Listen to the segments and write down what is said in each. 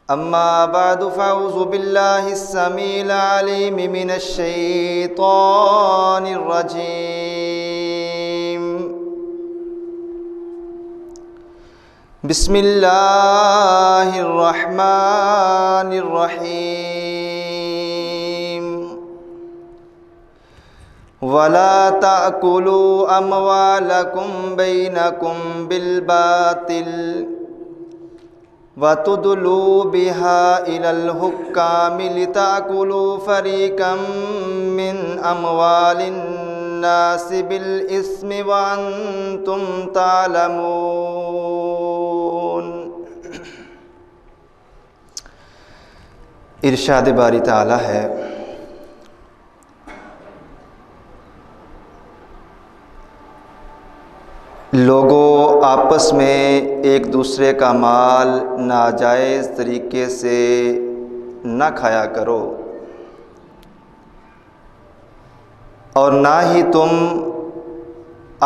أما بعد فأعوذ بالله السميع العليم من الشيطان الرجيم. بسم الله الرحمن الرحيم. ولا تأكلوا أموالكم بينكم بالباطل وَتُدْلُوا بِهَا إِلَى الْحُكَّامِ لِتَأْكُلُوا فَرِيقًا مِّنْ أَمْوَالِ النَّاسِ بِالْإِثْمِ وَأَنْتُمْ تَعْلَمُونَ. ارشاد باری تعالی ہے، لوگوں آپس میں ایک دوسرے کا مال ناجائز طریقے سے نہ کھایا کرو، اور نہ ہی تم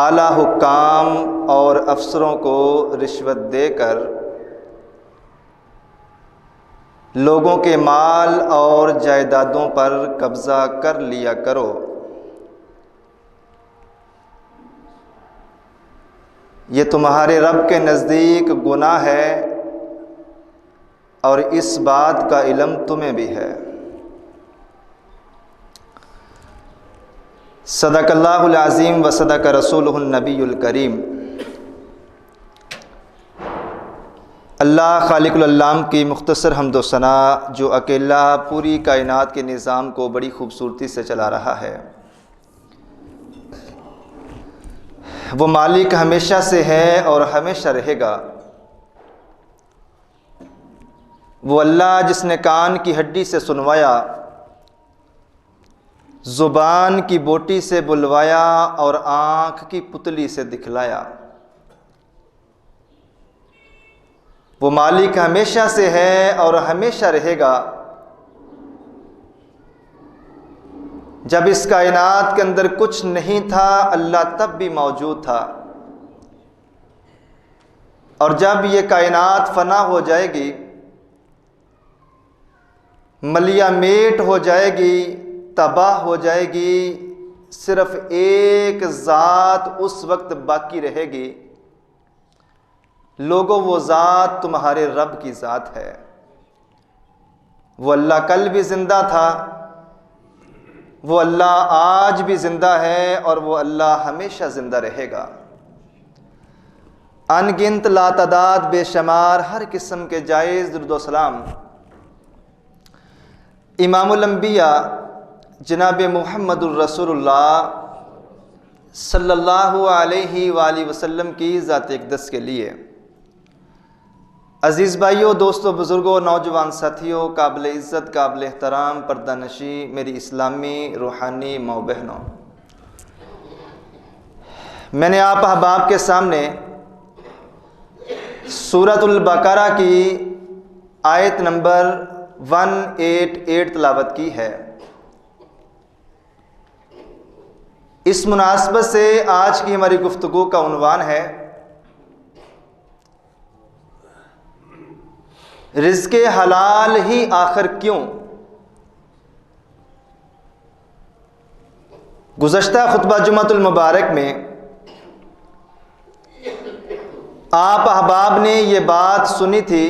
اعلیٰ حکام اور افسروں کو رشوت دے کر لوگوں کے مال اور جائیدادوں پر قبضہ کر لیا کرو۔ یہ تمہارے رب کے نزدیک گناہ ہے، اور اس بات کا علم تمہیں بھی ہے۔ صدق اللہ العظیم و صدق رسولہ النبی الکریم۔ اللہ خالق العالم کی مختصر حمد و ثنا، جو اکیلا پوری کائنات کے نظام کو بڑی خوبصورتی سے چلا رہا ہے، وہ مالک ہمیشہ سے ہے اور ہمیشہ رہے گا۔ وہ اللہ جس نے کان کی ہڈی سے سنوایا، زبان کی بوٹی سے بلوایا اور آنکھ کی پتلی سے دکھلایا۔ وہ مالک ہمیشہ سے ہے اور ہمیشہ رہے گا۔ جب اس کائنات کے اندر کچھ نہیں تھا، اللہ تب بھی موجود تھا، اور جب یہ کائنات فنا ہو جائے گی، ملیا میٹ ہو جائے گی، تباہ ہو جائے گی، صرف ایک ذات اس وقت باقی رہے گی۔ لوگوں، وہ ذات تمہارے رب کی ذات ہے۔ وہ اللہ کل بھی زندہ تھا، وہ اللہ آج بھی زندہ ہے، اور وہ اللہ ہمیشہ زندہ رہے گا۔ ان گنت لاتعداد بے شمار ہر قسم کے جائز درود و سلام امام الانبیاء جناب محمد الرسول اللہ صلی اللہ علیہ وآلہ وسلم کی ذات اقدس کے لیے۔ عزیز بھائیوں، دوستوں، بزرگوں، نوجوان ساتھیوں، قابل عزت، قابل احترام پردہ نشین میری اسلامی روحانی ماؤں بہنوں، میں نے آپ احباب کے سامنے سورۃ البقرہ کی آیت نمبر 188 تلاوت کی ہے۔ اس مناسبت سے آج کی ہماری گفتگو کا عنوان ہے رزق حلال ہی آخر کیوں؟ گزشتہ خطبہ جمعۃ المبارک میں آپ احباب نے یہ بات سنی تھی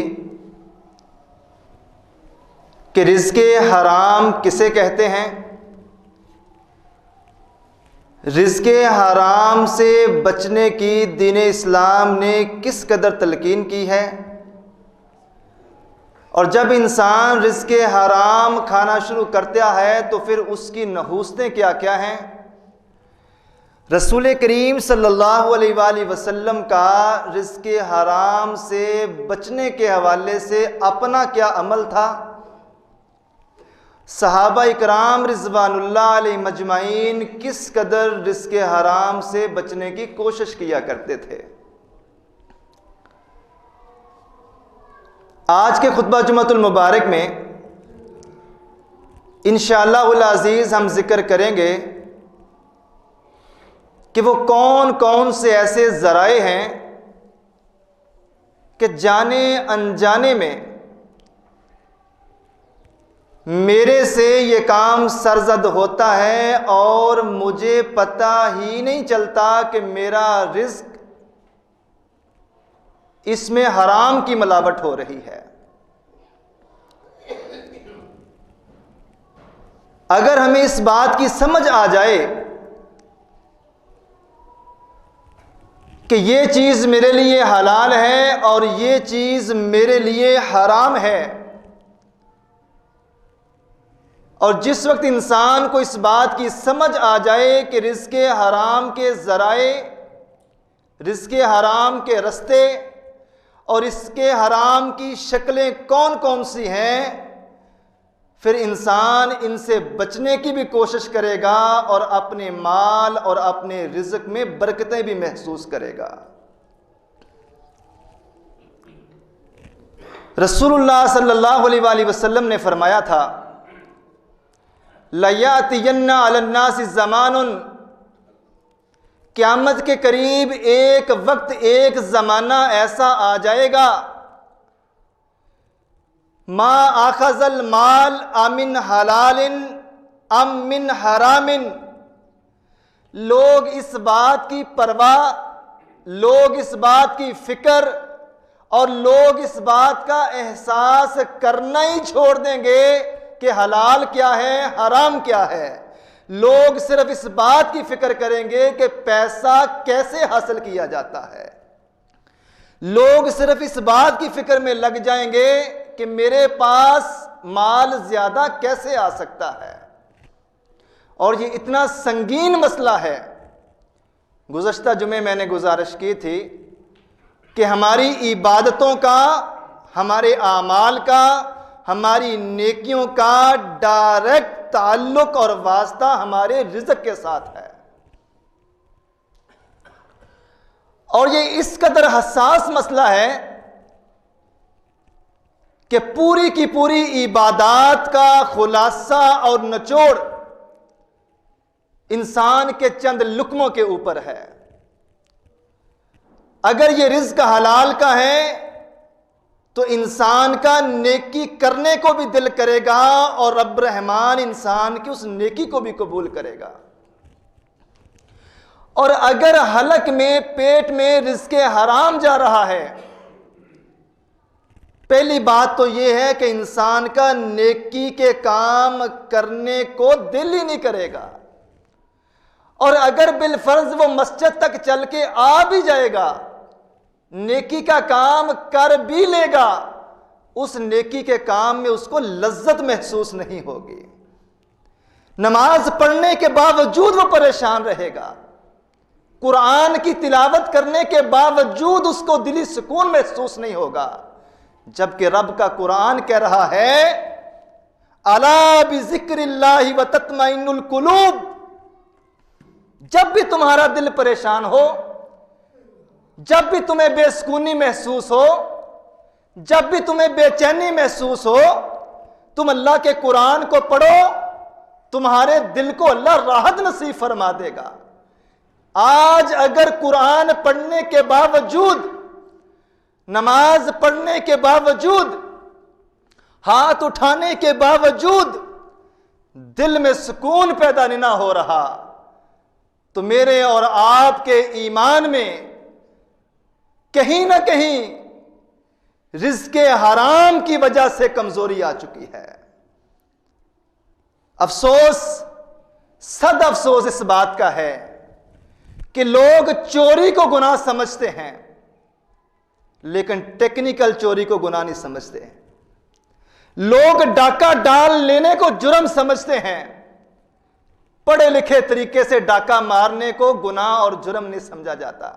کہ رزق حرام کسے کہتے ہیں، رزق حرام سے بچنے کی دین اسلام نے کس قدر تلقین کی ہے، اور جب انسان رزق حرام کھانا شروع کرتا ہے تو پھر اس کی نحوستیں کیا کیا ہیں۔ رسول کریم صلی اللہ علیہ وآلہ وسلم کا رزق حرام سے بچنے کے حوالے سے اپنا کیا عمل تھا، صحابہ اکرام رضوان اللہ علیہ مجمعین کس قدر رزق حرام سے بچنے کی کوشش کیا کرتے تھے۔ آج کے خطبہ جمعۃ المبارک میں انشاءاللہ العزیز ہم ذکر کریں گے کہ وہ کون کون سے ایسے ذرائع ہیں کہ جانے انجانے میں میرے سے یہ کام سرزد ہوتا ہے اور مجھے پتہ ہی نہیں چلتا کہ میرا رزق اس میں حرام کی ملاوٹ ہو رہی ہے۔ اگر ہمیں اس بات کی سمجھ آ جائے کہ یہ چیز میرے لیے حلال ہے اور یہ چیز میرے لیے حرام ہے، اور جس وقت انسان کو اس بات کی سمجھ آ جائے کہ رزق حرام کے ذرائع، رزق حرام کے رستے اور اس کے حرام کی شکلیں کون کون سی ہیں، پھر انسان ان سے بچنے کی بھی کوشش کرے گا اور اپنے مال اور اپنے رزق میں برکتیں بھی محسوس کرے گا۔ رسول اللہ صلی اللہ علیہ وآلہ وسلم نے فرمایا تھا، لَيَأْتِيَنَّ عَلَى النَّاسِ زَمَانٌ، قیامت کے قریب ایک وقت، ایک زمانہ ایسا آ جائے گا، ما آخذ المال امن حلال ام من حرام، لوگ اس بات کی پرواہ، لوگ اس بات کی فکر اور لوگ اس بات کا احساس کرنا ہی چھوڑ دیں گے کہ حلال کیا ہے، حرام کیا ہے۔ لوگ صرف اس بات کی فکر کریں گے کہ پیسہ کیسے حاصل کیا جاتا ہے۔ لوگ صرف اس بات کی فکر میں لگ جائیں گے کہ میرے پاس مال زیادہ کیسے آ سکتا ہے، اور یہ اتنا سنگین مسئلہ ہے۔ گزشتہ جمعے میں نے گزارش کی تھی کہ ہماری عبادتوں کا، ہمارے اعمال کا، ہماری نیکیوں کا ڈائریکٹ تعلق اور واسطہ ہمارے رزق کے ساتھ ہے، اور یہ اس قدر حساس مسئلہ ہے کہ پوری کی پوری عبادات کا خلاصہ اور نچوڑ انسان کے چند لقموں کے اوپر ہے۔ اگر یہ رزق حلال کا ہے تو انسان کا نیکی کرنے کو بھی دل کرے گا اور رب رحمان انسان کی اس نیکی کو بھی قبول کرے گا، اور اگر حلق میں، پیٹ میں رزق حرام جا رہا ہے، پہلی بات تو یہ ہے کہ انسان کا نیکی کے کام کرنے کو دل ہی نہیں کرے گا، اور اگر بالفرض وہ مسجد تک چل کے آ بھی جائے گا، نیکی کا کام کر بھی لے گا، اس نیکی کے کام میں اس کو لذت محسوس نہیں ہوگی۔ نماز پڑھنے کے باوجود وہ پریشان رہے گا، قرآن کی تلاوت کرنے کے باوجود اس کو دلی سکون محسوس نہیں ہوگا، جبکہ رب کا قرآن کہہ رہا ہے، الا بذکر اللہ وتطمئن القلوب، جب بھی تمہارا دل پریشان ہو، جب بھی تمہیں بے سکونی محسوس ہو، جب بھی تمہیں بے چینی محسوس ہو، تم اللہ کے قرآن کو پڑھو، تمہارے دل کو اللہ راحت نصیب فرما دے گا۔ آج اگر قرآن پڑھنے کے باوجود، نماز پڑھنے کے باوجود، ہاتھ اٹھانے کے باوجود دل میں سکون پیدا نہ ہو رہا، تو میرے اور آپ کے ایمان میں کہیں نہ کہیں رزق حرام کی وجہ سے کمزوری آ چکی ہے۔ افسوس، صد افسوس اس بات کا ہے کہ لوگ چوری کو گناہ سمجھتے ہیں، لیکن ٹیکنیکل چوری کو گناہ نہیں سمجھتے۔ لوگ ڈاکہ ڈال لینے کو جرم سمجھتے ہیں، پڑھے لکھے طریقے سے ڈاکہ مارنے کو گناہ اور جرم نہیں سمجھا جاتا۔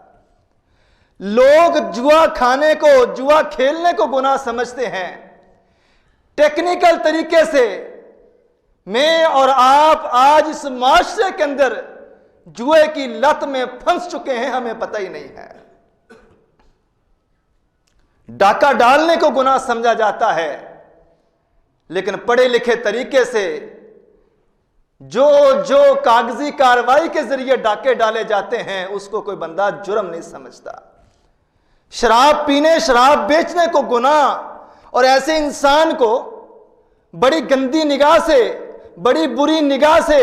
لوگ جوا کھانے کو، جوا کھیلنے کو گناہ سمجھتے ہیں۔ ٹیکنیکل طریقے سے میں اور آپ آج اس معاشرے کے اندر جوئے کی لت میں پھنس چکے ہیں، ہمیں پتہ ہی نہیں ہے۔ ڈاکہ ڈالنے کو گناہ سمجھا جاتا ہے، لیکن پڑھے لکھے طریقے سے جو کاغذی کارروائی کے ذریعے ڈاکے ڈالے جاتے ہیں، اس کو کوئی بندہ جرم نہیں سمجھتا۔ شراب پینے، شراب بیچنے کو گناہ، اور ایسے انسان کو بڑی گندی نگاہ سے، بڑی بری نگاہ سے،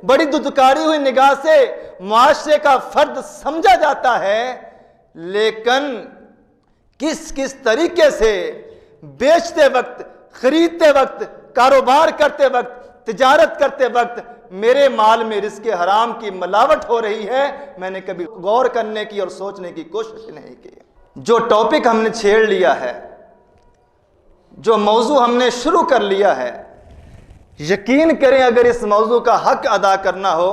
بڑی دھتکاری ہوئی نگاہ سے معاشرے کا فرد سمجھا جاتا ہے، لیکن کس کس طریقے سے بیچتے وقت، خریدتے وقت، کاروبار کرتے وقت، تجارت کرتے وقت میرے مال میں رزق حرام کی ملاوٹ ہو رہی ہے، میں نے کبھی غور کرنے کی اور سوچنے کی کوشش نہیں کی۔ جو ٹاپک ہم نے چھیڑ لیا ہے، جو موضوع ہم نے شروع کر لیا ہے، یقین کریں اگر اس موضوع کا حق ادا کرنا ہو،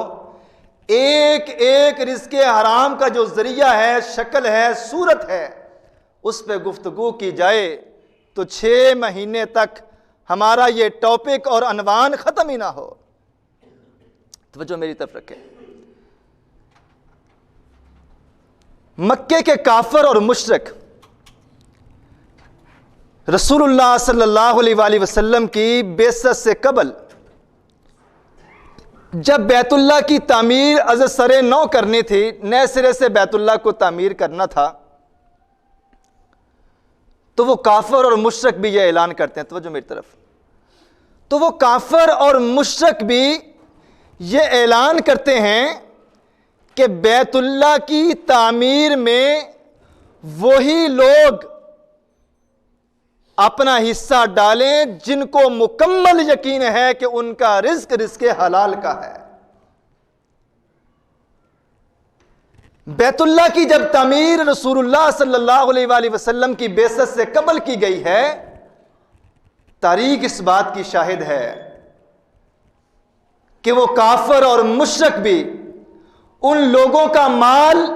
ایک ایک رزق حرام کا جو ذریعہ ہے، شکل ہے، صورت ہے، اس پہ گفتگو کی جائے تو 6 مہینے تک ہمارا یہ ٹاپک اور عنوان ختم ہی نہ ہو۔ توجہ میری طرف رکھیں۔ مکے کے کافر اور مشرک رسول اللہ صلی اللہ علیہ وآلہ وسلم کی بعثت سے قبل جب بیت اللہ کی تعمیر از سر نو کرنی تھی، نئے سرے سے بیت اللہ کو تعمیر کرنا تھا، تو وہ کافر اور مشرک بھی یہ اعلان کرتے ہیں، توجہ میری طرف، تو وہ کافر اور مشرک بھی یہ اعلان کرتے ہیں کہ بیت اللہ کی تعمیر میں وہی لوگ اپنا حصہ ڈالیں جن کو مکمل یقین ہے کہ ان کا رزق رزق حلال کا ہے۔ بیت اللہ کی جب تعمیر رسول اللہ صلی اللہ علیہ وآلہ وسلم کی بعثت سے قبل کی گئی ہے، تاریخ اس بات کی شاہد ہے کہ وہ کافر اور مشرک بھی ان لوگوں کا مال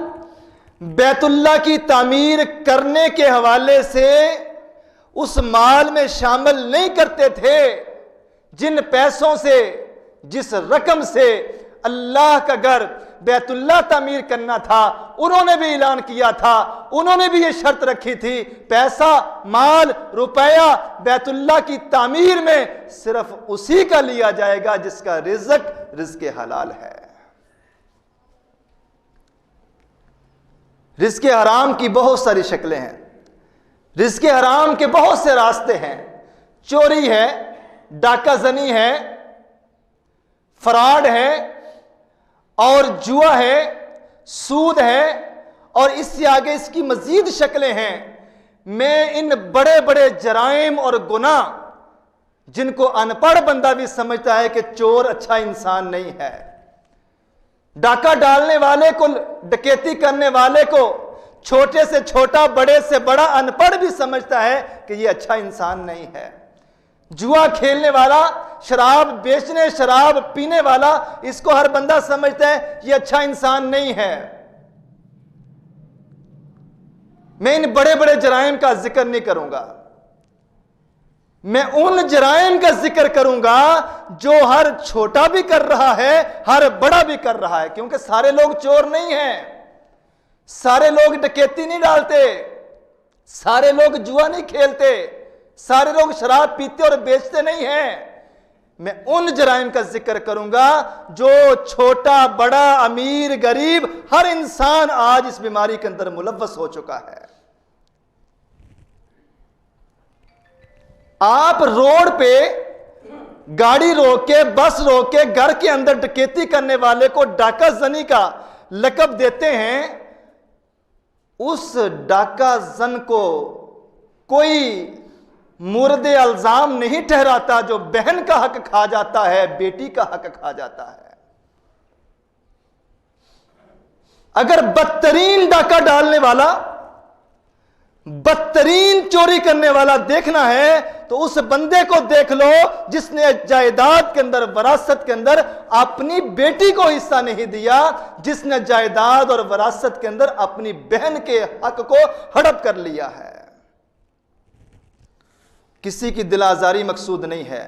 بیت اللہ کی تعمیر کرنے کے حوالے سے اس مال میں شامل نہیں کرتے تھے جن پیسوں سے، جس رقم سے اللہ کا گھر بیت اللہ تعمیر کرنا تھا۔ انہوں نے بھی اعلان کیا تھا، انہوں نے بھی یہ شرط رکھی تھی، پیسہ، مال، روپیہ بیت اللہ کی تعمیر میں صرف اسی کا لیا جائے گا جس کا رزق رزق حلال ہے۔ رزق حرام کی بہت ساری شکلیں ہیں، رزق حرام کے بہت سے راستے ہیں، چوری ہے، ڈاکہ زنی ہے، فراڈ ہے، اور جوا ہے، سود ہے، اور اس سے آگے اس کی مزید شکلیں ہیں۔ میں ان بڑے بڑے جرائم اور گناہ جن کو ان پڑھ بندہ بھی سمجھتا ہے کہ چور اچھا انسان نہیں ہے، ڈاکہ ڈالنے والے کو، ڈکیتی کرنے والے کو چھوٹے سے چھوٹا، بڑے سے بڑا ان پڑھ بھی سمجھتا ہے کہ یہ اچھا انسان نہیں ہے، جوا کھیلنے والا، شراب بیچنے، شراب پینے والا، اس کو ہر بندہ سمجھتا ہے یہ اچھا انسان نہیں ہے۔ میں ان بڑے بڑے جرائم کا ذکر نہیں کروں گا، میں ان جرائم کا ذکر کروں گا جو ہر چھوٹا بھی کر رہا ہے، ہر بڑا بھی کر رہا ہے، کیونکہ سارے لوگ چور نہیں ہیں، سارے لوگ ڈکیتی نہیں ڈالتے، سارے لوگ جوا نہیں کھیلتے، سارے لوگ شراب پیتے اور بیچتے نہیں ہیں۔ میں ان جرائم کا ذکر کروں گا جو چھوٹا، بڑا، امیر، غریب، ہر انسان آج اس بیماری کے اندر ملوث ہو چکا ہے۔ آپ روڈ پہ گاڑی روک کے، بس روک کے، گھر کے اندر ڈکیتی کرنے والے کو ڈاکہ زنی کا لقب دیتے ہیں، اس ڈاکہ زن کو کوئی مورد الزام نہیں ٹھہراتا جو بہن کا حق کھا جاتا ہے، بیٹی کا حق کھا جاتا ہے۔ اگر بدترین ڈاکہ ڈالنے والا، بدترین چوری کرنے والا دیکھنا ہے تو اس بندے کو دیکھ لو جس نے جائیداد کے اندر، وراثت کے اندر اپنی بیٹی کو حصہ نہیں دیا، جس نے جائیداد اور وراثت کے اندر اپنی بہن کے حق کو ہڑپ کر لیا ہے۔ کسی کی دل آزاری مقصود نہیں ہے،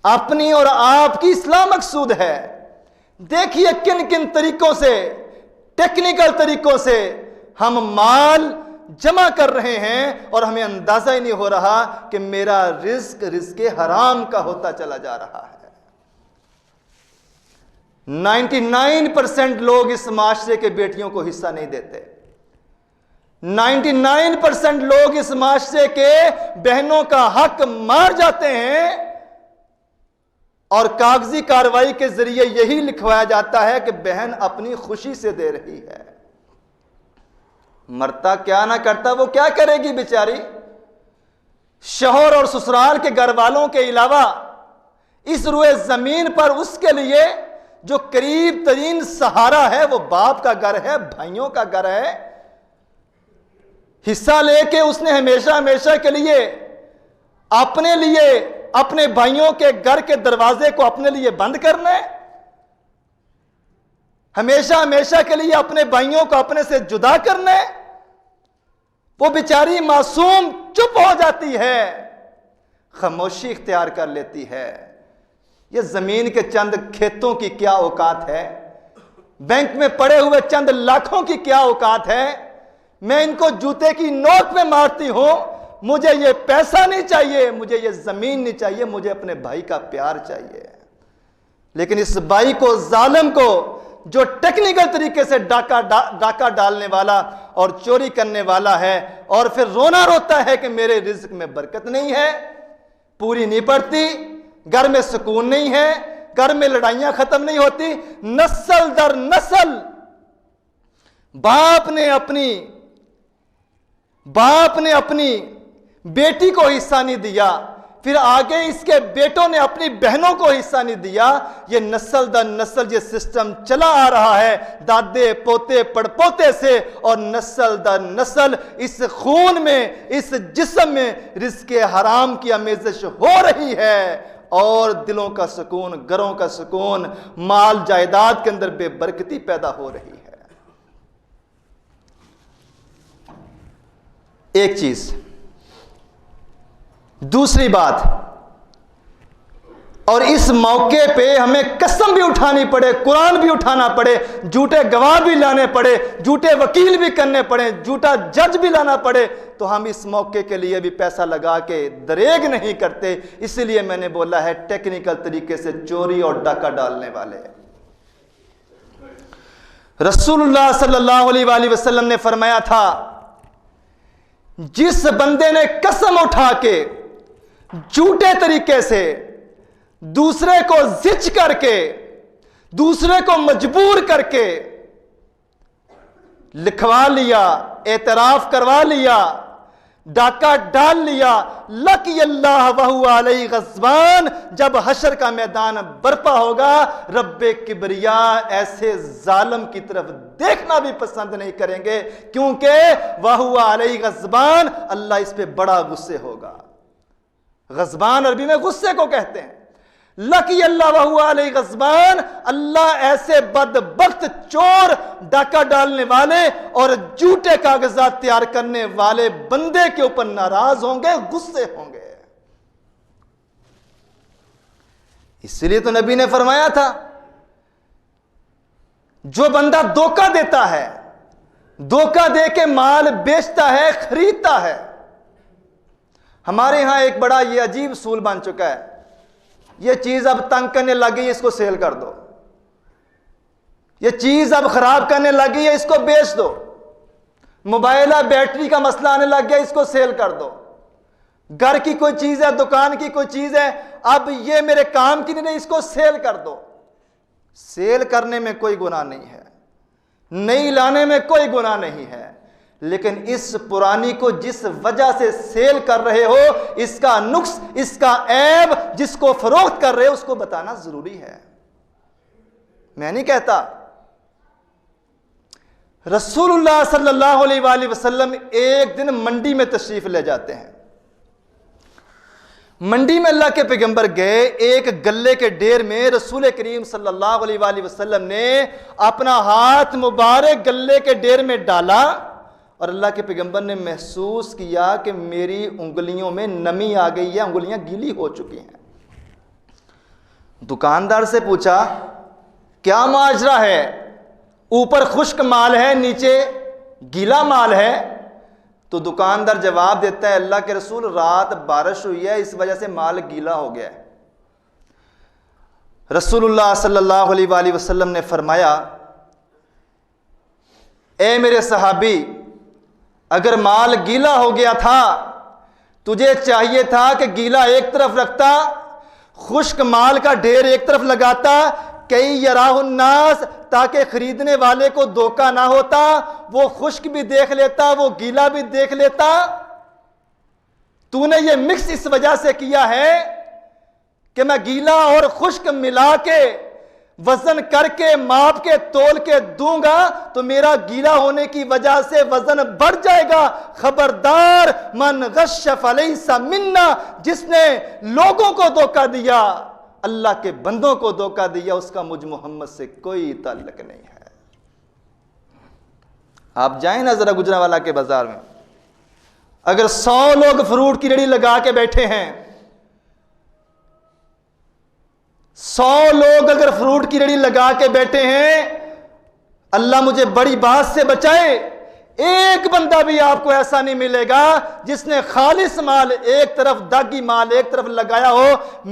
اپنی اور آپ کی اصلاح مقصود ہے۔ دیکھیے کن کن طریقوں سے، ٹیکنیکل طریقوں سے ہم مال جمع کر رہے ہیں اور ہمیں اندازہ ہی نہیں ہو رہا کہ میرا رزق رزق حرام کا ہوتا چلا جا رہا ہے۔ 99% لوگ اس معاشرے کے بیٹیوں کو حصہ نہیں دیتے، 99% لوگ اس معاشرے کے بہنوں کا حق مار جاتے ہیں، اور کاغذی کارروائی کے ذریعے یہی لکھوایا جاتا ہے کہ بہن اپنی خوشی سے دے رہی ہے، مرتا کیا نہ کرتا وہ کیا کرے گی بیچاری؟ شوہر اور سسرال کے گھر والوں کے علاوہ اس روئے زمین پر اس کے لیے جو قریب ترین سہارا ہے وہ باپ کا گھر ہے، بھائیوں کا گھر ہے۔ حصہ لے کے اس نے ہمیشہ ہمیشہ کے لیے اپنے بھائیوں کے گھر کے دروازے کو اپنے لیے بند کرنا ہے، ہمیشہ ہمیشہ کے لیے اپنے بھائیوں کو اپنے سے جدا کرنا ہے۔ وہ بیچاری معصوم چپ ہو جاتی ہے، خاموشی اختیار کر لیتی ہے۔ یہ زمین کے چند کھیتوں کی کیا اوقات ہے، بینک میں پڑے ہوئے چند لاکھوں کی کیا اوقات ہے؟ میں ان کو جوتے کی نوک میں مارتی ہوں، مجھے یہ پیسہ نہیں چاہیے، مجھے یہ زمین نہیں چاہیے، مجھے اپنے بھائی کا پیار چاہیے۔ لیکن اس بھائی کو، ظالم کو، جو ٹیکنیکل طریقے سے ڈاکہ ڈالنے والا اور چوری کرنے والا ہے، اور پھر رونا روتا ہے کہ میرے رزق میں برکت نہیں ہے، پوری نہیں پڑتی، گھر میں سکون نہیں ہے، گھر میں لڑائیاں ختم نہیں ہوتی، نسل در نسل باپ نے اپنی بیٹی کو حصہ نہیں دیا، پھر آگے اس کے بیٹوں نے اپنی بہنوں کو حصہ نہیں دیا۔ یہ نسل در نسل یہ سسٹم چلا آ رہا ہے، دادے پوتے پڑپوتے سے، اور نسل در نسل اس خون میں، اس جسم میں رزق حرام کی آمیزش ہو رہی ہے، اور دلوں کا سکون، گھروں کا سکون، مال جائیداد کے اندر بے برکتی پیدا ہو رہی ہے۔ ایک چیز، دوسری بات، اور اس موقع پہ ہمیں قسم بھی اٹھانی پڑے، قرآن بھی اٹھانا پڑے، جھوٹے گواہ بھی لانے پڑے، جھوٹے وکیل بھی کرنے پڑے، جھوٹا جج بھی لانا پڑے، تو ہم اس موقع کے لیے بھی پیسہ لگا کے دریغ نہیں کرتے۔ اسی لیے میں نے بولا ہے ٹیکنیکل طریقے سے چوری اور ڈاکہ ڈالنے والے۔ رسول اللہ صلی اللہ علیہ وآلہ وسلم نے فرمایا تھا، جس بندے نے قسم اٹھا کے جھوٹے طریقے سے دوسرے کو زچ کر کے، دوسرے کو مجبور کر کے لکھوا لیا، اعتراف کروا لیا، ڈاکہ ڈال لیا، لقی اللہ وہو علیہ غضبان، جب حشر کا میدان برپا ہوگا، رب کبریاء ایسے ظالم کی طرف دیکھنا بھی پسند نہیں کریں گے، کیونکہ وہو علیہ غضبان، اللہ اس پہ بڑا غصے ہوگا۔ غضبان عربی میں غصے کو کہتے ہیں۔ لقی اللہ وہو علیہ غضبان، اللہ ایسے بدبخت چور، ڈاکہ ڈالنے والے اور جھوٹے کاغذات تیار کرنے والے بندے کے اوپر ناراض ہوں گے، غصے ہوں گے۔ اس لیے تو نبی نے فرمایا تھا، جو بندہ دھوکہ دیتا ہے، دھوکہ دے کے مال بیچتا ہے، خریدتا ہے۔ ہمارے ہاں ایک بڑا یہ عجیب اصول بن چکا ہے، یہ چیز اب تنگ کرنے لگی، اس کو سیل کر دو، یہ چیز اب خراب کرنے لگی ہے، اس کو بیچ دو، موبائل بیٹری کا مسئلہ آنے لگ گیا، اس کو سیل کر دو، گھر کی کوئی چیز ہے، دکان کی کوئی چیز ہے، اب یہ میرے کام کی نہیں، اس کو سیل کر دو۔ سیل کرنے میں کوئی گناہ نہیں ہے، نئی لانے میں کوئی گناہ نہیں ہے، لیکن اس پرانی کو جس وجہ سے سیل کر رہے ہو، اس کا نقص، اس کا عیب، جس کو فروخت کر رہے ہو، اس کو بتانا ضروری ہے۔ میں نہیں کہتا۔ رسول اللہ صلی اللہ علیہ وآلہ وسلم ایک دن منڈی میں تشریف لے جاتے ہیں۔ منڈی میں اللہ کے پیغمبر گئے، ایک گلے کے ڈیر میں رسول کریم صلی اللہ علیہ وآلہ وسلم نے اپنا ہاتھ مبارک گلے کے ڈیر میں ڈالا، اور اللہ کے پیغمبر نے محسوس کیا کہ میری انگلیوں میں نمی آ گئی ہے، انگلیاں گیلی ہو چکی ہیں۔ دکاندار سے پوچھا، کیا ماجرا ہے؟ اوپر خشک مال ہے، نیچے گیلا مال ہے؟ تو دکاندار جواب دیتا ہے، اللہ کے رسول، رات بارش ہوئی ہے، اس وجہ سے مال گیلا ہو گیا ہے۔ رسول اللہ صلی اللہ علیہ وآلہ وسلم نے فرمایا، اے میرے صحابی، اگر مال گیلا ہو گیا تھا، تجھے چاہیے تھا کہ گیلا ایک طرف رکھتا، خشک مال کا ڈھیر ایک طرف لگاتا، کئی یراہ الناس، تاکہ خریدنے والے کو دھوکہ نہ ہوتا، وہ خشک بھی دیکھ لیتا، وہ گیلا بھی دیکھ لیتا۔ تو نے یہ مکس اس وجہ سے کیا ہے کہ میں گیلا اور خشک ملا کے وزن کر کے ماپ کے تول کے دوں گا تو میرا گیلا ہونے کی وجہ سے وزن بڑھ جائے گا۔ خبردار، من غش فلیس منا، جس نے لوگوں کو دھوکہ دیا، اللہ کے بندوں کو دھوکہ دیا، اس کا مجھ محمد سے کوئی تعلق نہیں ہے۔ آپ جائیں نا ذرا گجرانوالہ کے بازار میں، اگر 100 لوگ فروٹ کی ریڑھی لگا کے بیٹھے ہیں، 100 لوگ اگر فروٹ کی ریڑھی لگا کے بیٹھے ہیں، اللہ مجھے بڑی بات سے بچائے، ایک بندہ بھی آپ کو ایسا نہیں ملے گا جس نے خالص مال ایک طرف، داغی مال ایک طرف لگایا ہو،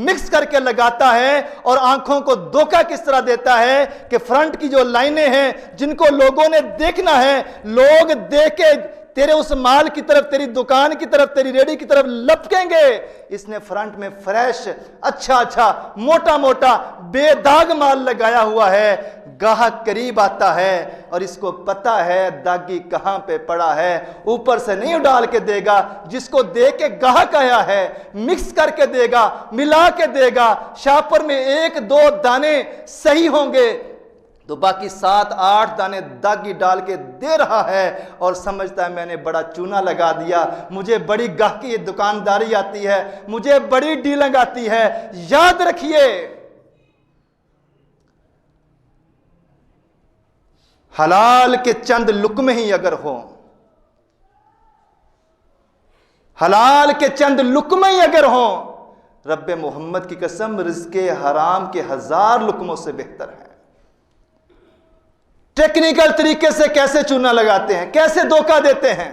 مکس کر کے لگاتا ہے اور آنکھوں کو دھوکہ کس طرح دیتا ہے کہ فرنٹ کی جو لائنیں ہیں جن کو لوگوں نے دیکھنا ہے، لوگ دیکھ کے تیرے اس مال کی طرف، تیری دکان کی طرف، تیری ریڑھی کی طرف لپکیں گے۔ اس نے فرنٹ میں فریش، اچھا موٹا موٹا بے داغ مال لگایا ہوا ہے۔ گاہک قریب آتا ہے اور اس کو پتا ہے داغی کہاں پہ پڑا ہے، اوپر سے نہیں ڈال کے دے گا، جس کو دے کے گاہک آیا ہے مکس کر کے دے گا، ملا کے دے گا۔ شاپر میں 1-2 دانے صحیح ہوں گے تو باقی 7-8 دانے داغی ڈال کے دے رہا ہے اور سمجھتا ہے میں نے بڑا چونا لگا دیا، مجھے بڑی گاہکی دکانداری آتی ہے، مجھے بڑی ڈیلنگ آتی ہے۔ یاد رکھیے، حلال کے چند لقمے ہی اگر ہوں، حلال کے چند لقمے ہی اگر ہوں، رب محمد کی قسم رزق حرام کے 1000 لقموں سے بہتر ہے۔ ٹیکنیکل طریقے سے کیسے چونا لگاتے ہیں، کیسے دھوکہ دیتے ہیں،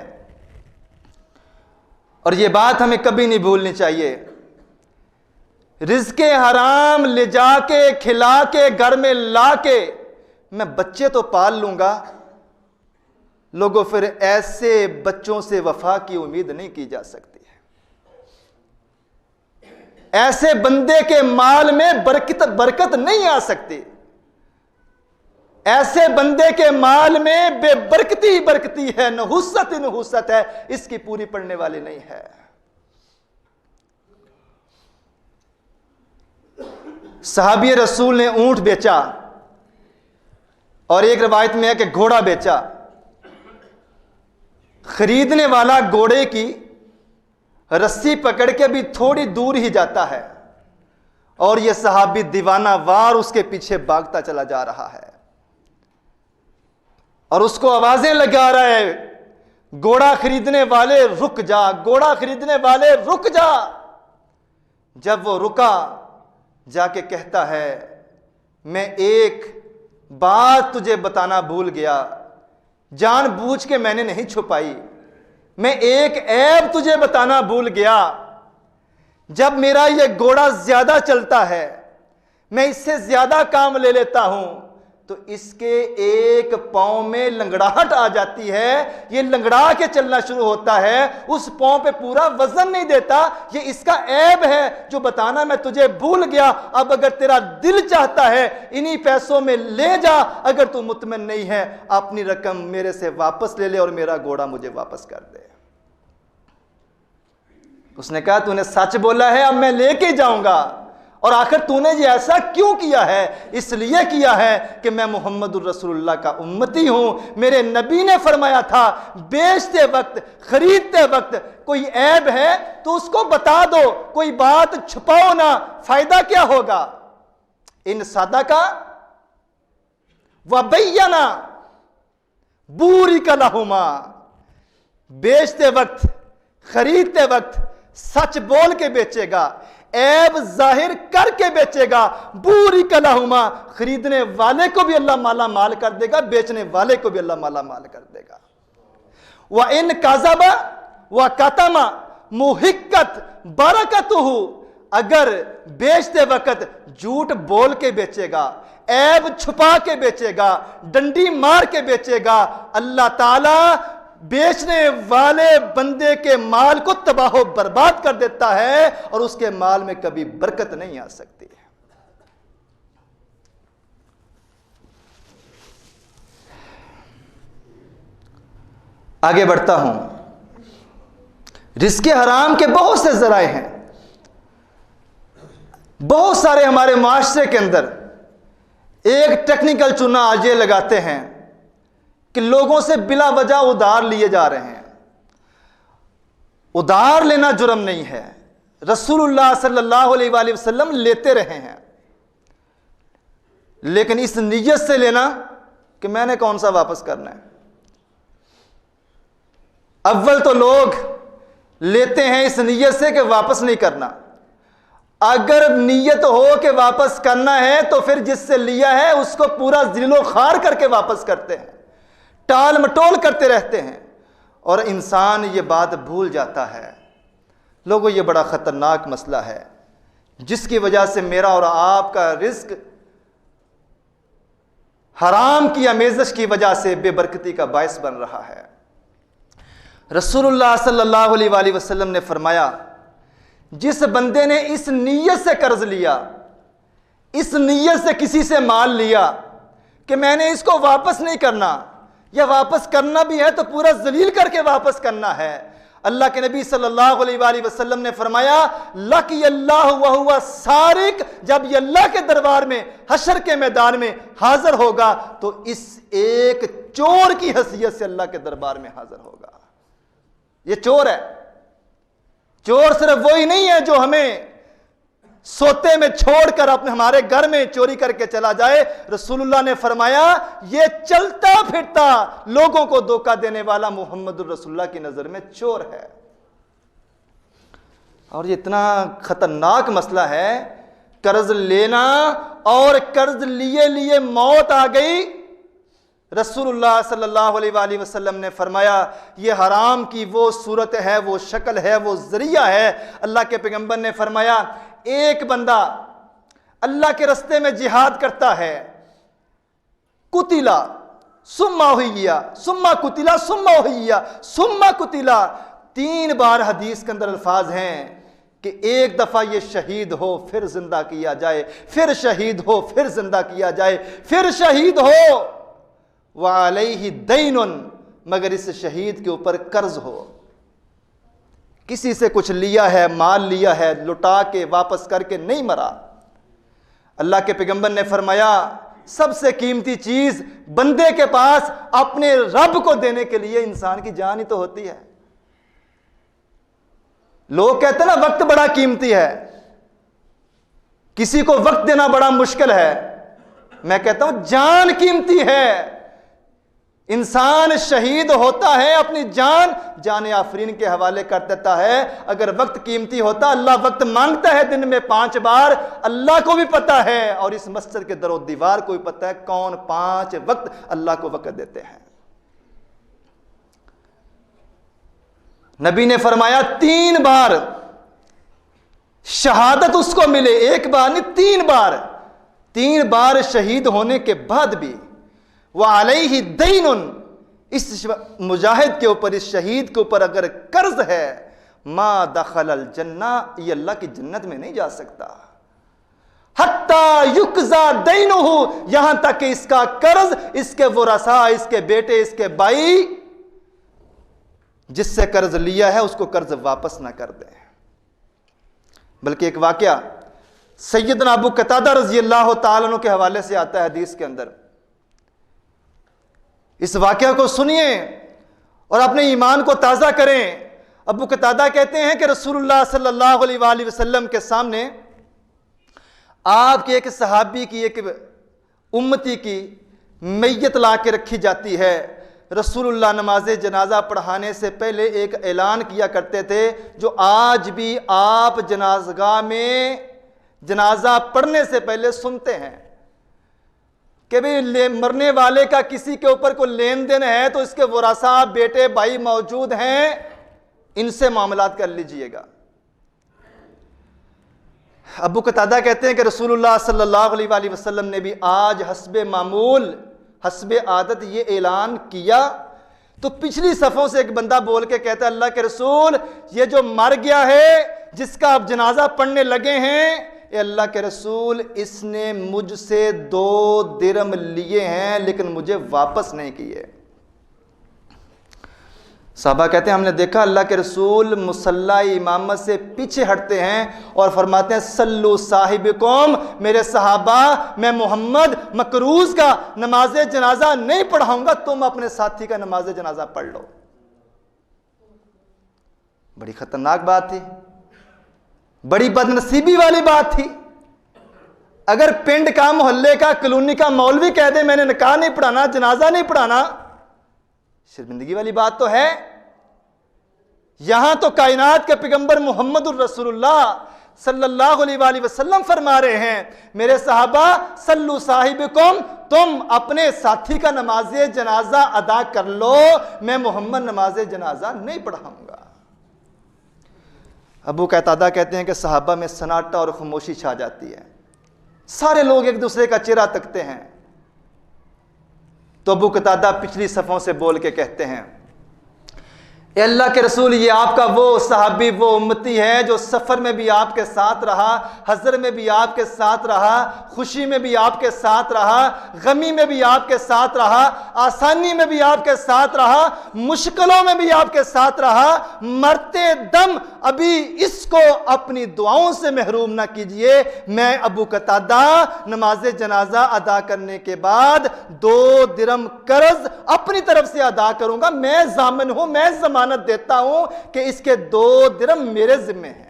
اور یہ بات ہمیں کبھی نہیں بھولنی چاہیے۔ رزق حرام لے جا کے کھلا کے گھر میں لا کے میں بچے تو پال لوں گا، لوگوں پھر ایسے بچوں سے وفا کی امید نہیں کی جا سکتی ہے۔ ایسے بندے کے مال میں برکت نہیں آ سکتی، ایسے بندے کے مال میں بے برکتی برکتی ہے، نحوست نحوست ہے، اس کی پوری پڑنے والی نہیں ہے۔ صحابی رسول نے اونٹ بیچا اور ایک روایت میں ہے کہ گھوڑا بیچا۔ خریدنے والا گھوڑے کی رسی پکڑ کے بھی تھوڑی دور ہی جاتا ہے اور یہ صحابی دیوانہ وار اس کے پیچھے بھاگتا چلا جا رہا ہے اور اس کو آوازیں لگا رہا ہے، گھوڑا خریدنے والے رک جا، گھوڑا خریدنے والے رک جا۔ جب وہ رکا، جا کے کہتا ہے میں ایک بات تجھے بتانا بھول گیا، جان بوجھ کے میں نے نہیں چھپائی، میں ایک عیب تجھے بتانا بھول گیا۔ جب میرا یہ گھوڑا زیادہ چلتا ہے، میں اس سے زیادہ کام لے لیتا ہوں تو اس کے ایک پاؤں میں لنگڑاہٹ آ جاتی ہے، یہ لنگڑا کے چلنا شروع ہوتا ہے، اس پاؤں پہ پورا وزن نہیں دیتا، یہ اس کا عیب ہے جو بتانا میں تجھے بھول گیا۔ اب اگر تیرا دل چاہتا ہے انہی پیسوں میں لے جا، اگر تو مطمئن نہیں ہے اپنی رقم میرے سے واپس لے لے اور میرا گھوڑا مجھے واپس کر دے۔ اس نے کہا تو نے سچ بولا ہے، اب میں لے کے جاؤں گا، اور آخر تو نے یہ ایسا کیوں کیا ہے؟ اس لیے کیا ہے کہ میں محمد الرسول اللہ کا امتی ہوں۔ میرے نبی نے فرمایا تھا بیچتے وقت، خریدتے وقت کوئی عیب ہے تو اس کو بتا دو، کوئی بات چھپاؤ نہ، فائدہ کیا ہوگا؟ ان صدقہ وبینا بورک لہما، بیچتے وقت، خریدتے وقت سچ بول کے بیچے گا، عیب ظاہر کر کے بیچے گا، بورک لہما، خریدنے والے کو بھی اللہ مالا مال کر دے گا، بیچنے والے کو بھی اللہ مالا مال کر دے گا۔ وَإِن كَذَبَ وَكَتَمَ مُحِقَّتْ بَرَكَتُهُ، اگر بیچتے وقت جھوٹ بول کے بیچے گا، عیب چھپا کے بیچے گا، ڈنڈی مار کے بیچے گا، اللہ تعالیٰ بیچنے والے بندے کے مال کو تباہ و برباد کر دیتا ہے اور اس کے مال میں کبھی برکت نہیں آ سکتی ہے۔ آگے بڑھتا ہوں۔ رزق حرام کے بہت سے ذرائع ہیں، بہت سارے ہمارے معاشرے کے اندر ایک ٹیکنیکل چنا آج یہ لگاتے ہیں کہ لوگوں سے بلا وجہ ادھار لیے جا رہے ہیں۔ ادھار لینا جرم نہیں ہے، رسول اللہ صلی اللہ علیہ وآلہ وسلم لیتے رہے ہیں، لیکن اس نیت سے لینا کہ میں نے کون سا واپس کرنا ہے۔ اول تو لوگ لیتے ہیں اس نیت سے کہ واپس نہیں کرنا۔ اگر نیت ہو کہ واپس کرنا ہے تو پھر جس سے لیا ہے اس کو پورا ذلیل و خوار کر کے واپس کرتے ہیں، ٹال مٹول کرتے رہتے ہیں، اور انسان یہ بات بھول جاتا ہے۔ لوگوں، یہ بڑا خطرناک مسئلہ ہے جس کی وجہ سے میرا اور آپ کا رزق حرام کی آمیزش کی وجہ سے بے برکتی کا باعث بن رہا ہے۔ رسول اللہ صلی اللہ علیہ وآلہ وسلم نے فرمایا، جس بندے نے اس نیت سے قرض لیا، اس نیت سے کسی سے مال لیا کہ میں نے اس کو واپس نہیں کرنا، یا واپس کرنا بھی ہے تو پورا ذلیل کر کے واپس کرنا ہے، اللہ کے نبی صلی اللہ علیہ وآلہ وسلم نے فرمایا، لقی اللہ وہو سارق، جب یہ اللہ کے دربار میں حشر کے میدان میں حاضر ہوگا تو اس ایک چور کی حیثیت سے اللہ کے دربار میں حاضر ہوگا۔ یہ چور ہے۔ چور صرف وہی نہیں ہے جو ہمیں سوتے میں چھوڑ کر اپنے ہمارے گھر میں چوری کر کے چلا جائے۔ رسول اللہ نے فرمایا، یہ چلتا پھرتا لوگوں کو دھوکہ دینے والا محمد الرسول اللہ کی نظر میں چور ہے۔ اور یہ اتنا خطرناک مسئلہ ہے، قرض لینا اور قرض لیے لیے موت آ گئی۔ رسول اللہ صلی اللہ علیہ وآلہ وسلم نے فرمایا، یہ حرام کی وہ صورت ہے، وہ شکل ہے، وہ ذریعہ ہے۔ اللہ کے پیغمبر نے فرمایا، ایک بندہ اللہ کے رستے میں جہاد کرتا ہے، قتلا ثم احیی ثم قتلا ثم احیی ثم قتلا، 3 بار حدیث کے اندر الفاظ ہیں کہ ایک دفعہ یہ شہید ہو پھر زندہ کیا جائے، پھر شہید ہو پھر زندہ کیا جائے، پھر شہید ہو وعلیہ دین، مگر اس شہید کے اوپر قرض ہو، کسی سے کچھ لیا ہے، مال لیا ہے، لٹا کے واپس کر کے نہیں مرا۔ اللہ کے پیغمبر نے فرمایا، سب سے قیمتی چیز بندے کے پاس اپنے رب کو دینے کے لیے انسان کی جان ہی تو ہوتی ہے۔ لوگ کہتے ہیں نا وقت بڑا قیمتی ہے، کسی کو وقت دینا بڑا مشکل ہے، میں کہتا ہوں جان قیمتی ہے۔ انسان شہید ہوتا ہے، اپنی جان آفرین کے حوالے کر دیتا ہے۔ اگر وقت قیمتی ہوتا، اللہ وقت مانگتا ہے دن میں 5 بار، اللہ کو بھی پتا ہے اور اس مسجد کے در و دیوار کو بھی پتا ہے کون 5 وقت اللہ کو وقت دیتے ہیں۔ نبی نے فرمایا 3 بار شہادت اس کو ملے، 1 بار نہیں 3 بار، 3 بار شہید ہونے کے بعد بھی وعلیہ دین، اس مجاہد کے اوپر، اس شہید کے اوپر اگر قرض ہے، ما دخل الجنہ، یہ اللہ کی جنت میں نہیں جا سکتا، حتی یقضی دینہ، یہاں تک کہ اس کا قرض اس کے ورثاء، اس کے بیٹے، اس کے بھائی جس سے قرض لیا ہے اس کو قرض واپس نہ کر دیں۔ بلکہ ایک واقعہ سیدنا ابو قتادہ رضی اللہ تعالیٰ عنہ کے حوالے سے آتا ہے حدیث کے اندر، اس واقعہ کو سنیے اور اپنے ایمان کو تازہ کریں۔ ابو قتادہ کہتے ہیں کہ رسول اللہ صلی اللہ علیہ وآلہ وسلم کے سامنے آپ کے ایک صحابی کی، ایک امتی کی میت لا کے رکھی جاتی ہے۔ رسول اللہ نماز جنازہ پڑھانے سے پہلے ایک اعلان کیا کرتے تھے جو آج بھی آپ جنازگاہ میں جنازہ پڑھنے سے پہلے سنتے ہیں کہ بھی مرنے والے کا کسی کے اوپر کوئی لین دین ہے تو اس کے ورثاء، بیٹے، بھائی موجود ہیں، ان سے معاملات کر لیجئے گا۔ ابو قتادہ کہتے ہیں کہ رسول اللہ صلی اللہ علیہ وآلہ وسلم نے بھی آج حسب معمول، حسب عادت یہ اعلان کیا تو پچھلی صفوں سے ایک بندہ بول کے کہتا ہے اللہ کے رسول یہ جو مر گیا ہے جس کا آپ جنازہ پڑھنے لگے ہیں اے اللہ کے رسول اس نے مجھ سے 2 درہم لیے ہیں لیکن مجھے واپس نہیں کیے۔ صحابہ کہتے ہیں ہم نے دیکھا اللہ کے رسول مصلی امامت سے پیچھے ہٹتے ہیں اور فرماتے ہیں صلو صاحبکم، میرے صحابہ میں محمد مکروز کا نماز جنازہ نہیں پڑھاؤں گا، تم اپنے ساتھی کا نماز جنازہ پڑھ لو۔ بڑی خطرناک بات تھی، بڑی بدنصیبی والی بات تھی۔ اگر پنڈ کا، محلے کا، کلونی کا مولوی کہہ دے میں نے نکاح نہیں پڑھانا، جنازہ نہیں پڑھانا، شرمندگی والی بات تو ہے۔ یہاں تو کائنات کے پیغمبر محمد الرسول اللہ صلی اللہ علیہ وآلہ وسلم فرما رہے ہیں میرے صحابہ صلو صاحبکم، تم اپنے ساتھی کا نماز جنازہ ادا کر لو، میں محمد نماز جنازہ نہیں پڑھاؤں گا۔ ابو قتادہ کہتے ہیں کہ صحابہ میں سناٹا اور خاموشی چھا جاتی ہے، سارے لوگ ایک دوسرے کا چہرہ تکتے ہیں۔ تو ابو قتادہ پچھلی صفوں سے بول کے کہتے ہیں اے اللہ کے رسول یہ آپ کا وہ صحابی، وہ امتی ہے جو سفر میں بھی آپ کے ساتھ رہا، حضر میں بھی آپ کے ساتھ رہا، خوشی میں بھی آپ کے ساتھ رہا، غمی میں بھی آپ کے ساتھ رہا، آسانی میں بھی آپ کے ساتھ رہا، مشکلوں میں بھی آپ کے ساتھ رہا، مرتے دم ابھی اس کو اپنی دعاؤں سے محروم نہ کیجئے۔ میں ابو قتادہ نماز جنازہ ادا کرنے کے بعد 2 درہم قرض اپنی طرف سے ادا کروں گا، میں ضامن ہوں، میں ضمانت دیتا ہوں کہ اس کے 2 درہم میرے ذمہ ہیں۔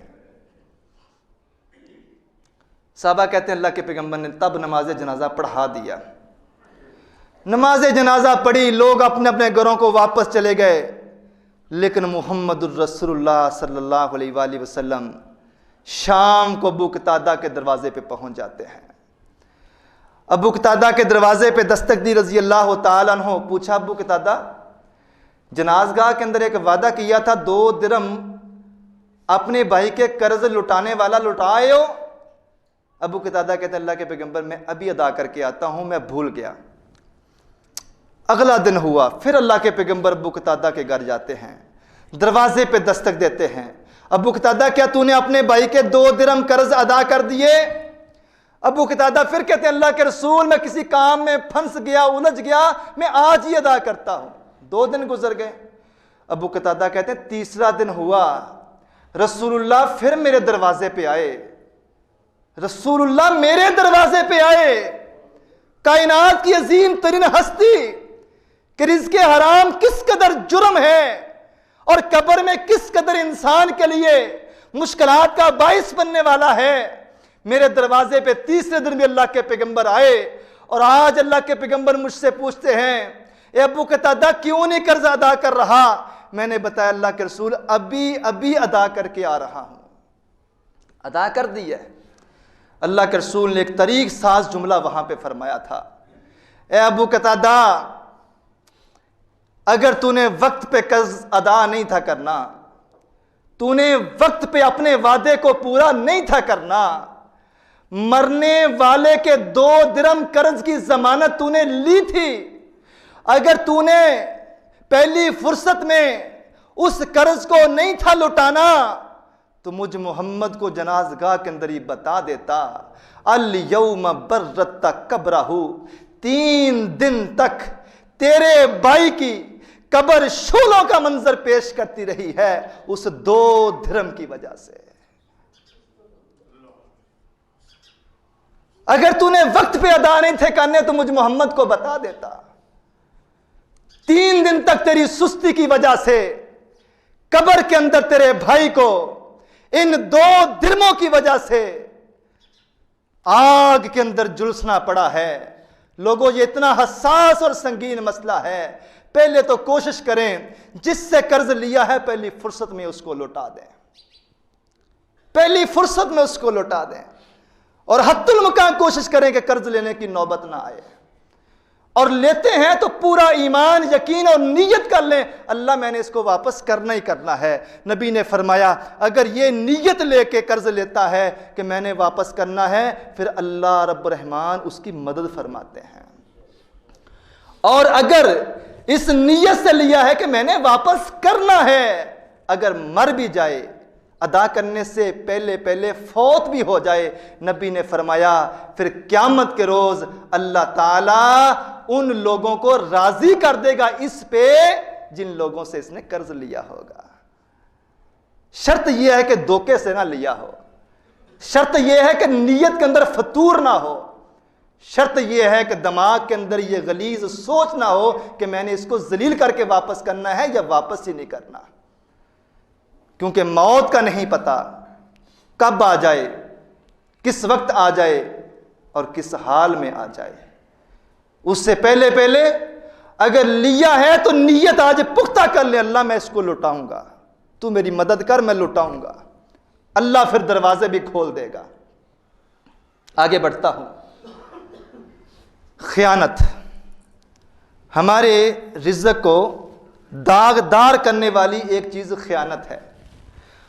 صحابہ کہتے ہیں اللہ کے پیغمبر نے تب نماز جنازہ پڑھا دیا۔ نماز جنازہ پڑھی، لوگ اپنے اپنے گھروں کو واپس چلے گئے، لیکن محمد الرسول اللہ صلی اللہ علیہ وآلہ وسلم شام کو ابو قتادہ کے دروازے پہ پہنچ جاتے ہیں۔ ابو قتادہ کے دروازے پہ دستک دی رضی اللہ تعالیٰ عنہ، پوچھا ابو قتادہ جنازگاہ کے اندر ایک وعدہ کیا تھا 2 درہم اپنے بھائی کے قرض لٹانے والا لٹائے ہو؟ ابو قتادہ کہتے ہیں اللہ کے پیغمبر میں ابھی ادا کر کے آتا ہوں، میں بھول گیا۔ اگلا دن ہوا، پھر اللہ کے پیغمبر ابو قتادہ کے گھر جاتے ہیں، دروازے پہ دستک دیتے ہیں، ابو قتادہ کیا تو نے اپنے بھائی کے 2 درہم قرض ادا کر دیے؟ ابو قتادہ پھر کہتے ہیں اللہ کے رسول میں کسی کام میں پھنس گیا، الجھ گیا، میں آج ہی ادا کرتا ہوں۔ 2 دن گزر گئے، ابو قتادہ کہتے ہیں تیسرا دن ہوا، رسول اللہ پھر میرے دروازے پہ آئے، رسول اللہ میرے دروازے پہ آئے، کائنات کی عظیم ترین ہستی کہ رزق حرام کس قدر جرم ہے اور قبر میں کس قدر انسان کے لیے مشکلات کا باعث بننے والا ہے، میرے دروازے پہ تیسرے دن بھی اللہ کے پیغمبر آئے، اور آج اللہ کے پیغمبر مجھ سے پوچھتے ہیں اے ابو قتادہ کیوں نہیں قرض ادا کر رہا؟ میں نے بتایا اللہ کے رسول ابھی ادا کر کے آ رہا ہوں۔ ادا کر دی ہے۔ اللہ کے رسول نے ایک طریق ساز جملہ وہاں پہ فرمایا تھا، اے ابو قتادہ اگر تو نے وقت پہ قرض ادا نہیں تھا کرنا، تو نے وقت پہ اپنے وعدے کو پورا نہیں تھا کرنا، مرنے والے کے 2 درہم قرض کی ضمانت تو نے لی تھی، اگر تو نے پہلی فرصت میں اس قرض کو نہیں تھا لٹانا تو مجھ محمد کو جنازگاہ کے اندر ہی بتا دیتا، الیوم برت قبرہ، 3 دن تک تیرے بھائی کی قبر شولوں کا منظر پیش کرتی رہی ہے اس 2 درہم کی وجہ سے۔ اگر تو نے وقت پہ ادا نہیں تھے کرنے تو مجھ محمد کو بتا دیتا۔ 3 دن تک تیری سستی کی وجہ سے قبر کے اندر تیرے بھائی کو ان 2 درہموں کی وجہ سے آگ کے اندر جلسنا پڑا ہے۔ لوگوں یہ اتنا حساس اور سنگین مسئلہ ہے، پہلے تو کوشش کریں جس سے قرض لیا ہے پہلی فرصت میں اس کو لوٹا دیں، پہلی فرصت میں اس کو لوٹا دیں، اور حتی المکان کوشش کریں کہ قرض لینے کی نوبت نہ آئے، اور لیتے ہیں تو پورا ایمان یقین اور نیت کر لیں اللہ میں نے اس کو واپس کرنا ہی کرنا ہے۔ نبی نے فرمایا اگر یہ نیت لے کے قرض لیتا ہے کہ میں نے واپس کرنا ہے، پھر اللہ رب الرحمن اس کی مدد فرماتے ہیں، اور اگر اس نیت سے لیا ہے کہ میں نے واپس کرنا ہے، اگر مر بھی جائے، ادا کرنے سے پہلے پہلے فوت بھی ہو جائے، نبی نے فرمایا پھر قیامت کے روز اللہ تعالیٰ ان لوگوں کو راضی کر دے گا اس پہ جن لوگوں سے اس نے قرض لیا ہوگا۔ شرط یہ ہے کہ دھوکے سے نہ لیا ہو، شرط یہ ہے کہ نیت کے اندر فتور نہ ہو، شرط یہ ہے کہ دماغ کے اندر یہ غلیظ سوچ نہ ہو کہ میں نے اس کو ذلیل کر کے واپس کرنا ہے یا واپس ہی نہیں کرنا، کیونکہ موت کا نہیں پتہ کب آ جائے، کس وقت آ جائے اور کس حال میں آ جائے۔ اس سے پہلے پہلے اگر لیا ہے تو نیت آج پختہ کر لے، اللہ میں اس کو لٹاؤں گا، تو میری مدد کر، میں لٹاؤں گا، اللہ پھر دروازے بھی کھول دے گا۔ آگے بڑھتا ہوں۔ خیانت ہمارے رزق کو داغدار کرنے والی ایک چیز خیانت ہے۔